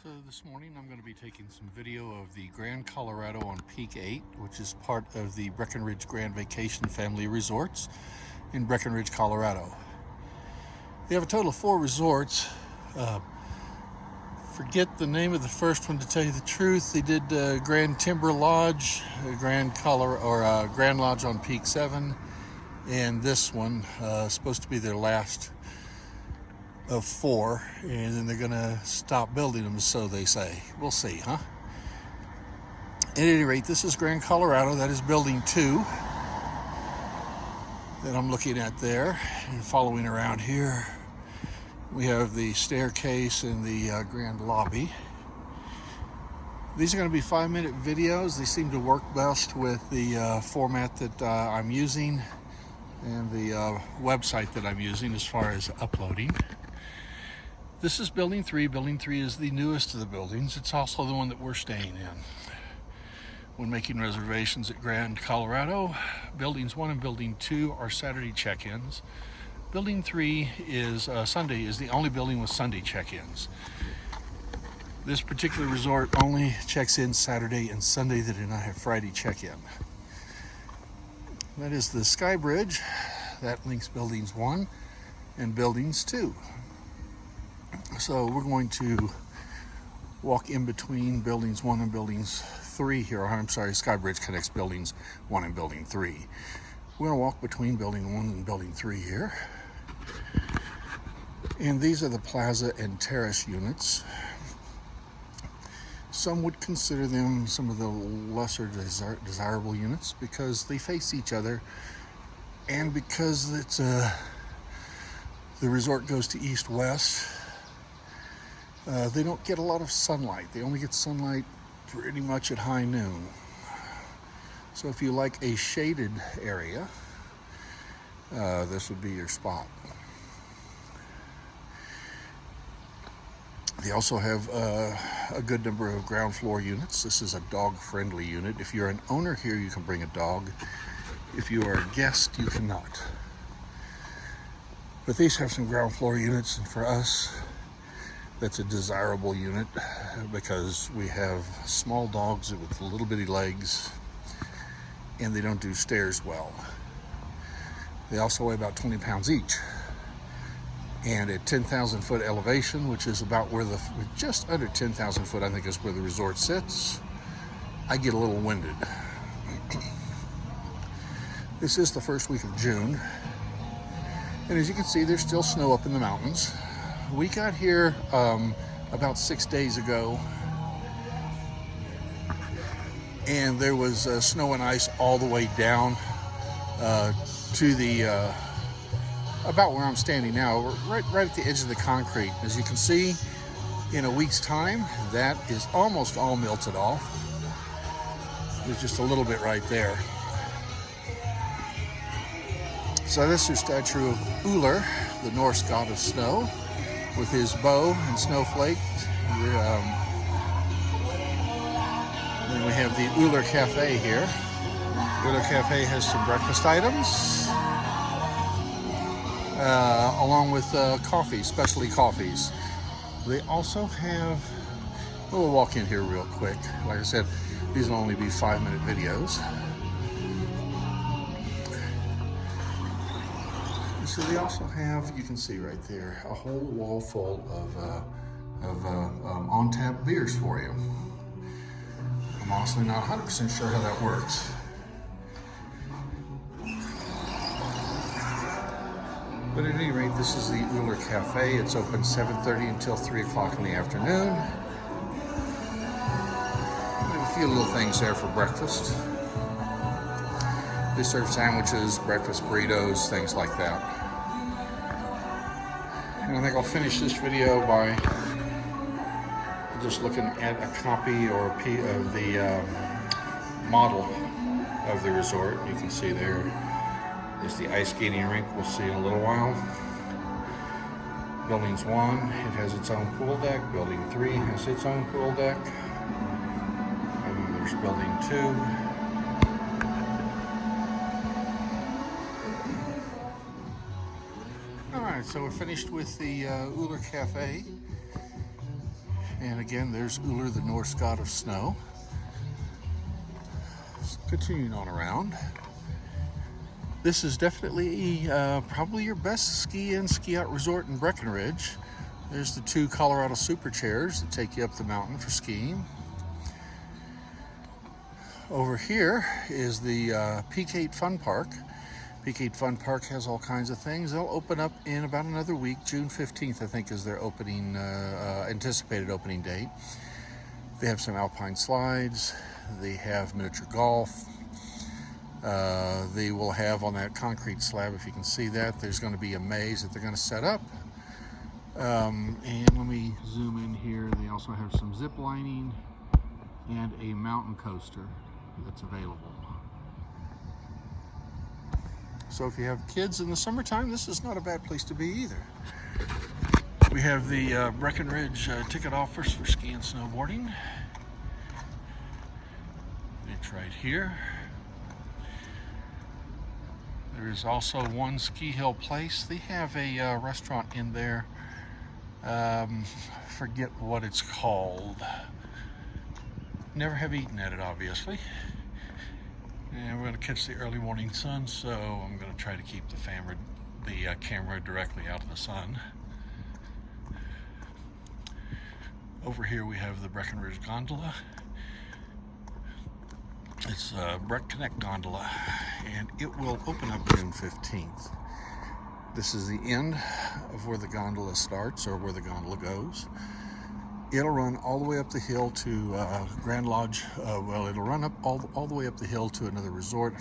So this morning I'm going to be taking some video of the Grand Colorado on Peak 8, which is part of the Breckenridge Grand Vacation family resorts in Breckenridge, Colorado. They have a total of 4 resorts. Forget the name of the first one, to tell you the truth. They did Grand Timber Lodge, Grand Lodge on Peak 7, and this one supposed to be their last of 4, and then they're gonna stop building them, so they say. We'll see, huh? At any rate, this is Grand Colorado. That is building 2 that I'm looking at there. And following around here, we have the staircase and the grand lobby. These are going to be 5-minute videos. They seem to work best with the format that I'm using and the website that I'm using as far as uploading. This is building 3. Building 3 is the newest of the buildings. It's also the one that we're staying in. When making reservations at Grand Colorado, buildings 1 and building 2 are Saturday check-ins. Building 3 is Sunday, is the only building with Sunday check-ins. This particular resort only checks in Saturday and Sunday. They do not have Friday check-in. That is the Sky Bridge. That links buildings 1 and buildings 2. So we're going to walk in between buildings 1 and buildings 3 here. I'm sorry, Sky Bridge connects buildings 1 and building 3. We're going to walk between building 1 and building 3 here. And these are the plaza and terrace units. Some would consider them some of the lesser desirable units because they face each other, and because it's the resort goes to east-west. They don't get a lot of sunlight. They only get sunlight pretty much at high noon. So if you like a shaded area, this would be your spot. They also have a good number of ground floor units. This is a dog-friendly unit. If you're an owner here, you can bring a dog. If you are a guest, you cannot. But these have some ground floor units, and for us, that's a desirable unit because we have small dogs with little bitty legs, and they don't do stairs well. They also weigh about 20 pounds each. And at 10,000 foot elevation, which is about where just under 10,000 foot, I think is where the resort sits, I get a little winded. This is the first week of June. And as you can see, there's still snow up in the mountains. We got here about 6 days ago, and there was snow and ice all the way down to the about where I'm standing now. We're right at the edge of the concrete. As you can see, in a week's time, that is almost all melted off. There's just a little bit right there. So this is a statue of Uller, the Norse god of snow, with his bow and snowflake. Then we have the Uller Cafe here. Uller Cafe has some breakfast items, along with coffee, specialty coffees. They also have, we'll walk in here real quick. Like I said, these will only be 5-minute videos. So they also have, you can see right there, a whole wall full of on-tap beers for you. I'm honestly not 100% sure how that works. But at any rate, this is the Uller Cafe. It's open 7:30 until 3 o'clock in the afternoon. We have a few little things there for breakfast. They serve sandwiches, breakfast burritos, things like that. And I think I'll finish this video by just looking at a copy or a piece of the model of the resort. You can see there is the ice skating rink. We'll see in a little while. Buildings 1, it has its own pool deck. Building 3 has its own pool deck. And then there's building 2. Alright, so we're finished with the Uller Cafe. And again, there's Uller, the Norse god of snow. Continuing on around. This is definitely probably your best ski in, ski out resort in Breckenridge. There's the 2 Colorado super chairs that take you up the mountain for skiing. Over here is the Peak 8 Fun Park. Peak 8 Fun Park has all kinds of things. They'll open up in about another week. June 15th, I think, is their opening, anticipated opening date. They have some alpine slides. They have miniature golf. They will have on that concrete slab, if you can see that, there's going to be a maze that they're going to set up. And let me zoom in here. They also have some zip lining and a mountain coaster that's available. So if you have kids in the summertime, this is not a bad place to be either. We have the Breckenridge ticket offers for ski and snowboarding. It's right here. There is also one ski hill place. They have a restaurant in there. Forget what it's called. Never have eaten at it, obviously. And we're going to catch the early morning sun, so I'm going to try to keep the camera directly out of the sun. Over here we have the Breckenridge gondola. It's a Breck Connect gondola, and it will open up June 15th. This is the end of where the gondola starts, or where the gondola goes. It'll run all the way up the hill to Grand Lodge. Well, it'll run up all the way up the hill to another resort.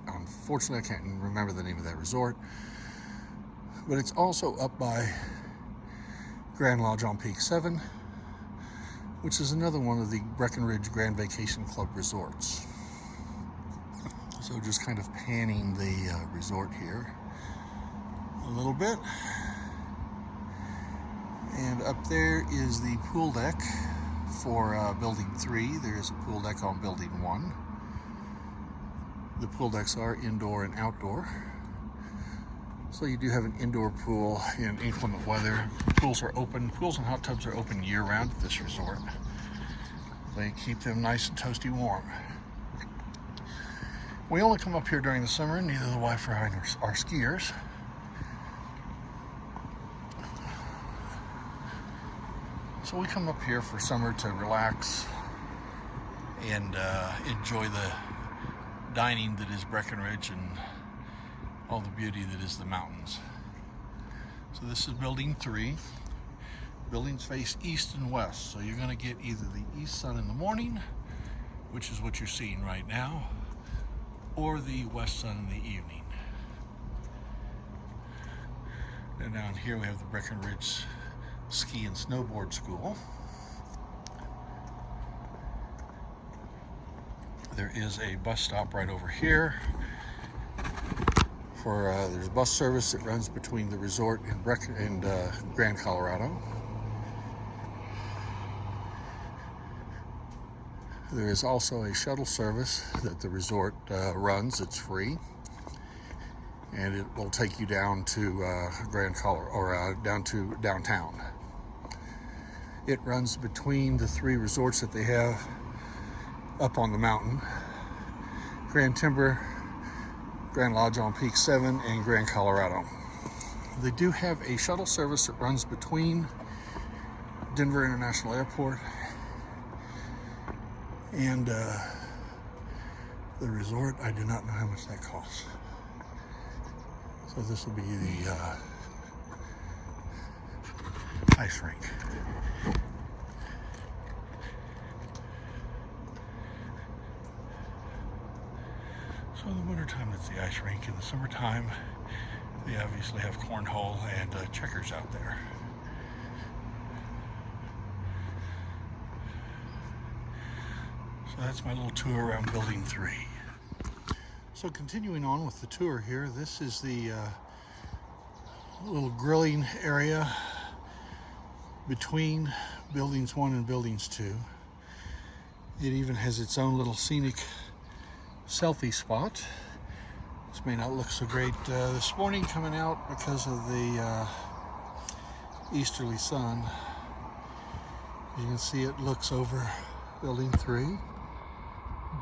Unfortunately, I can't remember the name of that resort. But it's also up by Grand Lodge on Peak 7, which is another one of the Breckenridge Grand Vacation Club resorts. So just kind of panning the resort here a little bit. And up there is the pool deck for Building 3. There is a pool deck on Building 1. The pool decks are indoor and outdoor. So you do have an indoor pool in inclement weather. Pools are open. Pools and hot tubs are open year-round at this resort. They keep them nice and toasty warm. We only come up here during the summer. Neither the wife or I are skiers. So we come up here for summer to relax and enjoy the dining that is Breckenridge and all the beauty that is the mountains. So this is Building 3. Buildings face east and west, so you're going to get either the east sun in the morning, which is what you're seeing right now, or the west sun in the evening. And down here we have the Breckenridge Ski and Snowboard School. There is a bus stop right over here. There's bus service that runs between the resort and Grand Colorado. There is also a shuttle service that the resort runs. It's free, and it will take you down to Grand Colorado, or down to downtown. It runs between the 3 resorts that they have up on the mountain: Grand Timber, Grand Lodge on Peak 7, and Grand Colorado. They do have a shuttle service that runs between Denver International Airport and the resort. I do not know how much that costs. So this will be the ice rink. So in the wintertime, it's the ice rink. In the summertime, they obviously have cornhole and checkers out there. So that's my little tour around Building 3. So continuing on with the tour here, this is the little grilling area between Buildings 1 and Buildings 2. It even has its own little scenic selfie spot. This may not look so great this morning coming out because of the easterly sun, As you can see, it looks over building 3. And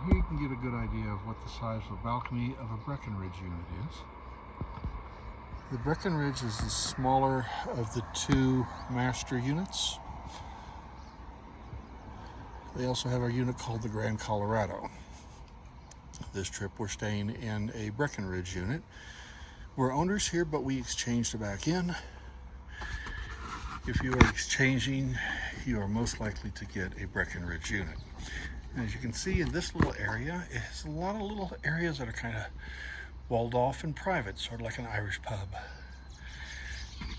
here you can get a good idea of what the size of the balcony of a Breckenridge unit is. The Breckenridge is the smaller of the 2 master units. They also have a unit called the Grand Colorado. This trip we're staying in a Breckenridge unit. We're owners here, but we exchanged back in. If you are exchanging, you are most likely to get a Breckenridge unit. And as you can see in this little area, it's a lot of little areas that are kind of walled off and private, sort of like an Irish pub.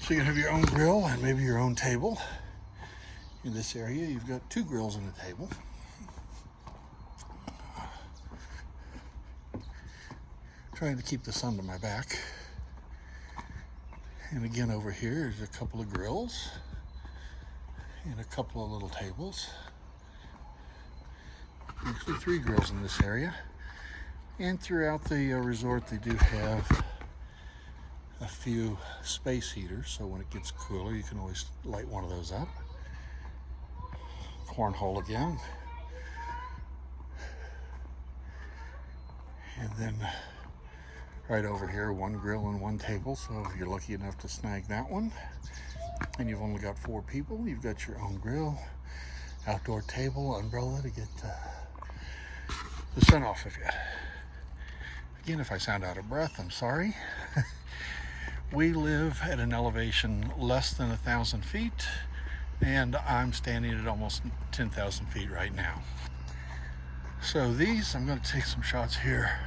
So you can have your own grill and maybe your own table. In this area, you've got 2 grills and a table. Trying to keep the sun to my back. And again, over here is a couple of grills and a couple of little tables. Actually 3 grills in this area. And throughout the resort, they do have a few space heaters, so when it gets cooler, you can always light one of those up. Cornhole again. And then right over here, 1 grill and 1 table, so if you're lucky enough to snag that one, and you've only got 4 people, you've got your own grill, outdoor table, umbrella to get the sun off of you. Again, if I sound out of breath, I'm sorry. We live at an elevation less than 1,000 feet, and I'm standing at almost 10,000 feet right now. So these, I'm going to take some shots here.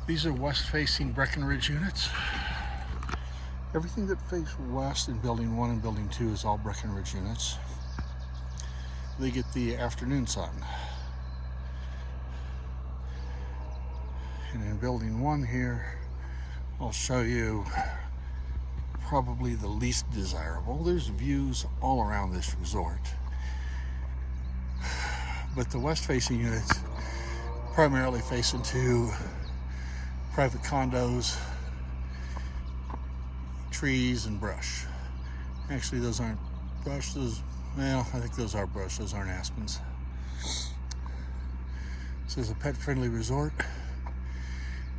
These are west-facing Breckenridge units. Everything that faces west in Building 1 and Building 2 is all Breckenridge units. They get the afternoon sun. And in Building 1 here, I'll show you probably the least desirable. There's views all around this resort. But the west-facing units primarily face into private condos, trees, and brush. Actually, those aren't brush. Well, I think those are brush. Those aren't aspens. This is a pet-friendly resort.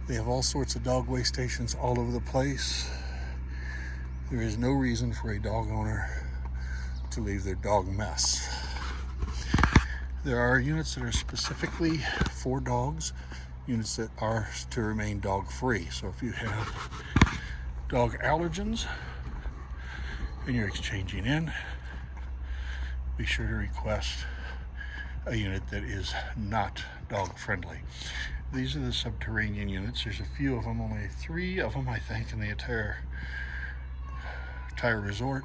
They have all sorts of dog waste stations all over the place. There is no reason for a dog owner to leave their dog mess. There are units that are specifically for dogs, units that are to remain dog-free. So if you have dog allergens and you're exchanging in, be sure to request a unit that is not dog-friendly. These are the subterranean units. There's a few of them, only 3 of them, I think, in the entire resort.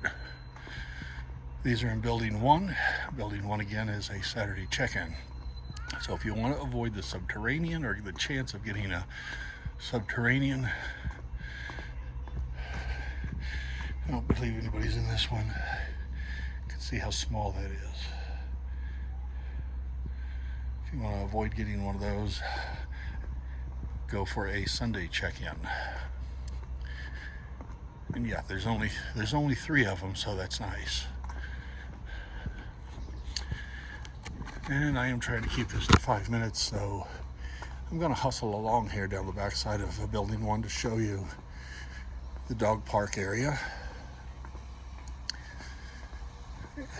These are in Building 1. Building 1, again, is a Saturday check-in. So if you want to avoid the subterranean or the chance of getting a subterranean, I don't believe anybody's in this one. You can see how small that is. If you want to avoid getting one of those, go for a Sunday check-in. And yeah, there's only 3 of them, so that's nice. And I am trying to keep this to 5 minutes, so I'm going to hustle along here down the backside of Building 1 to show you the dog park area.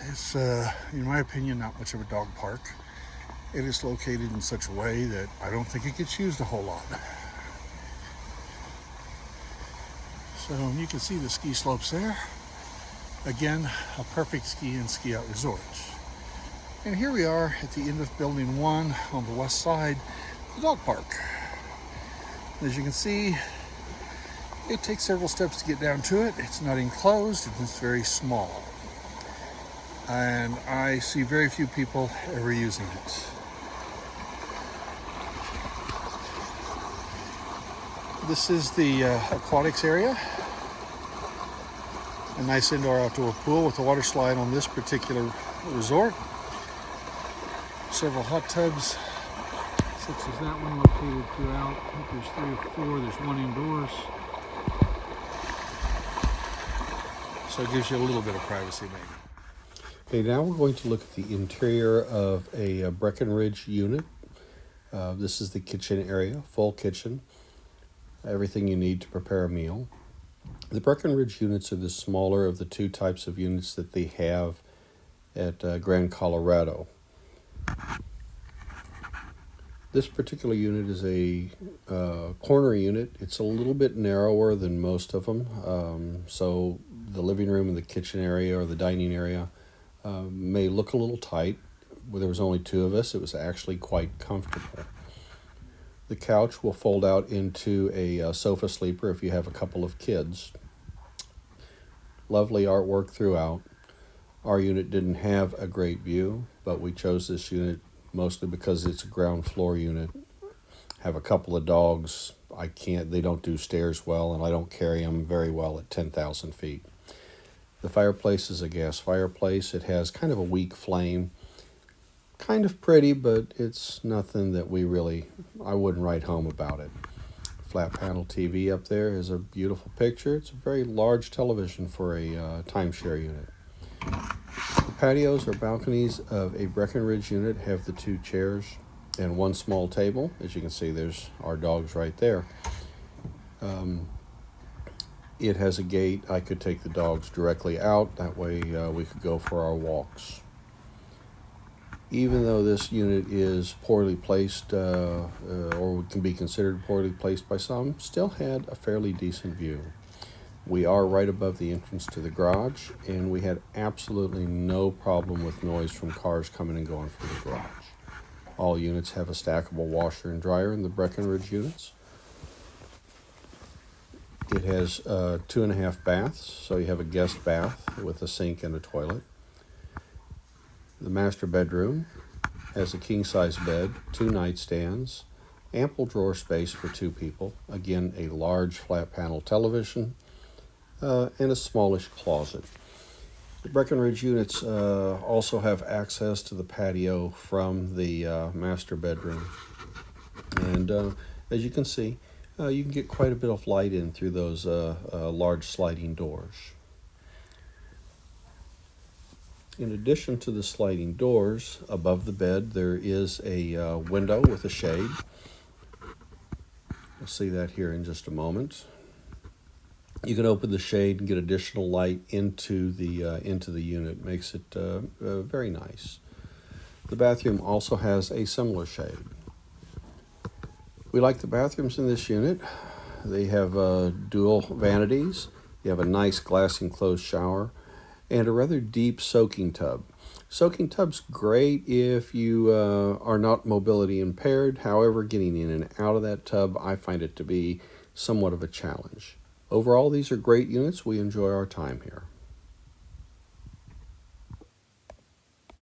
It's, in my opinion, not much of a dog park. It is located in such a way that I don't think it gets used a whole lot. So you can see the ski slopes there. Again, a perfect ski and ski out resort. And here we are at the end of Building 1 on the west side, the dog park. As you can see, it takes several steps to get down to it. It's not enclosed, it's very small. And I see very few people ever using it. This is the aquatics area. A nice indoor-outdoor pool with a water slide on this particular resort. Several hot tubs, such as that one located throughout. I think there's 3 or 4. There's one indoors. So it gives you a little bit of privacy maybe. Okay, now we're going to look at the interior of a Breckenridge unit. This is the kitchen area, full kitchen, everything you need to prepare a meal. The Breckenridge units are the smaller of the two types of units that they have at Grand Colorado. This particular unit is a corner unit. It's a little bit narrower than most of them, so the living room and the kitchen area or the dining area may look a little tight. Where there was only two of us, it was actually quite comfortable. The couch will fold out into a sofa sleeper if you have a couple of kids. Lovely artwork throughout. Our unit didn't have a great view, but we chose this unit mostly because it's a ground floor unit. Have a couple of dogs. They don't do stairs well, and I don't carry them very well at 10,000 feet. The fireplace is a gas fireplace. It has kind of a weak flame. Kind of pretty, but it's nothing that I wouldn't write home about it. Flat panel TV up there is a beautiful picture. It's a very large television for a timeshare unit. The patios or balconies of a Breckenridge unit have the two chairs and one small table. As you can see, there's our dogs right there. It has a gate. I could take the dogs directly out. That way we could go for our walks. Even though this unit is poorly placed, or can be considered poorly placed by some, still had a fairly decent view. We are right above the entrance to the garage, and we had absolutely no problem with noise from cars coming and going through the garage. All units have a stackable washer and dryer in the Breckenridge units. It has 2.5 baths, so you have a guest bath with a sink and a toilet. The master bedroom has a king-size bed, 2 nightstands, ample drawer space for 2 people, again a large flat panel television, and a smallish closet. The Breckenridge units also have access to the patio from the master bedroom. And as you can see, you can get quite a bit of light in through those large sliding doors. In addition to the sliding doors, above the bed there is a window with a shade. We'll see that here in just a moment. You can open the shade and get additional light into the unit. Makes it very nice. The bathroom also has a similar shade. We like the bathrooms in this unit. They have dual vanities. You have a nice glass enclosed shower and a rather deep soaking tub. Soaking tub's great if you are not mobility impaired. However, getting in and out of that tub, I find it to be somewhat of a challenge. Overall, these are great units. We enjoy our time here.